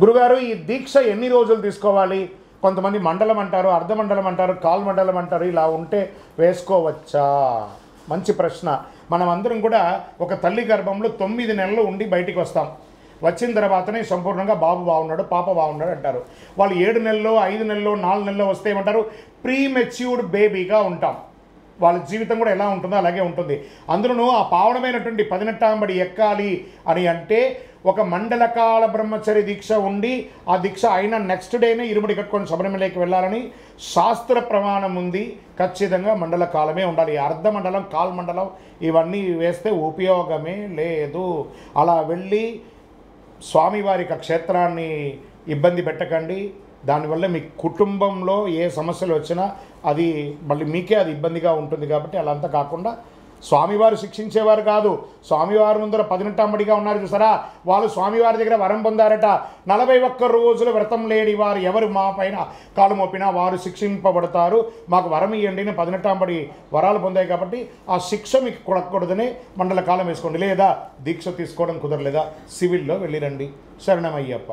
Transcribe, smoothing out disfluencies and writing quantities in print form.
గురుగారు ఈ దీక్ష ఎన్ని రోజులు తీసుకోవాలి? కొంతమంది మండలం అంటారు, అర్ధమండలం అంటారు, కాల్ మండలం అంటారు. ఇలా ఉంటే వేసుకోవచ్చా? మంచి ప్రశ్న. మనం అందరం కూడా ఒక తల్లి గర్భంలో 9 నెలలు ఉండి బయటికి వస్తాం. వచ్చిన తర్వాతనే సంపూర్ణంగా బాబు బాగున్నాడు, పాప బాగున్నాడు అంటారు. వాళ్ళు 7 నెలల్లో, 5 నెలల్లో, 4 నెలల్లో వస్తే ఏమంటారు? ప్రీ మెచ్యూర్డ్ బేబీగా ఉంటాం. వాళ్ళ జీవితం కూడా ఎలా ఉంటుందో అలాగే ఉంటుంది. అందులోనూ ఆ పావనమైనటువంటి 18వ ఎక్కాలి అని అంటే ఒక మండలకాల బ్రహ్మచర్య దీక్ష ఉండి ఆ దీక్ష అయిన నెక్స్ట్ డేనే ఇరుముడి కట్టుకొని శబరిమలకి వెళ్ళాలని శాస్త్ర ప్రమాణం ఉంది. ఖచ్చితంగా మండల కాలమే ఉండాలి. అర్ధమండలం, కాల్ మండలం ఇవన్నీ వేస్తే ఉపయోగమే లేదు. అలా వెళ్ళి స్వామివారి క్షేత్రాన్ని ఇబ్బంది పెట్టకండి. దానివల్ల మీ కుటుంబంలో ఏ సమస్యలు వచ్చినా అది మళ్ళీ మీకే అది ఇబ్బందిగా ఉంటుంది. కాబట్టి అలా అంతా కాకుండా స్వామివారు శిక్షించేవారు కాదు. స్వామివారి ముందర 18గా ఉన్నారు చూసారా, వాళ్ళు స్వామివారి దగ్గర వరం పొందారట. 41 రోజులు వ్రతం లేని వారు ఎవరు మా పైన కాలు మోపినా వారు శిక్షింపబడతారు, మాకు వరం ఇవ్వండి. 18 వరాలు పొందాయి కాబట్టి ఆ శిక్ష మీకు కొడకూడదనే మండల కాలం వేసుకోండి. లేదా దీక్ష తీసుకోవడం కుదరలేదా సివిల్లో వెళ్ళిరండి. శరణమయ్యప్ప.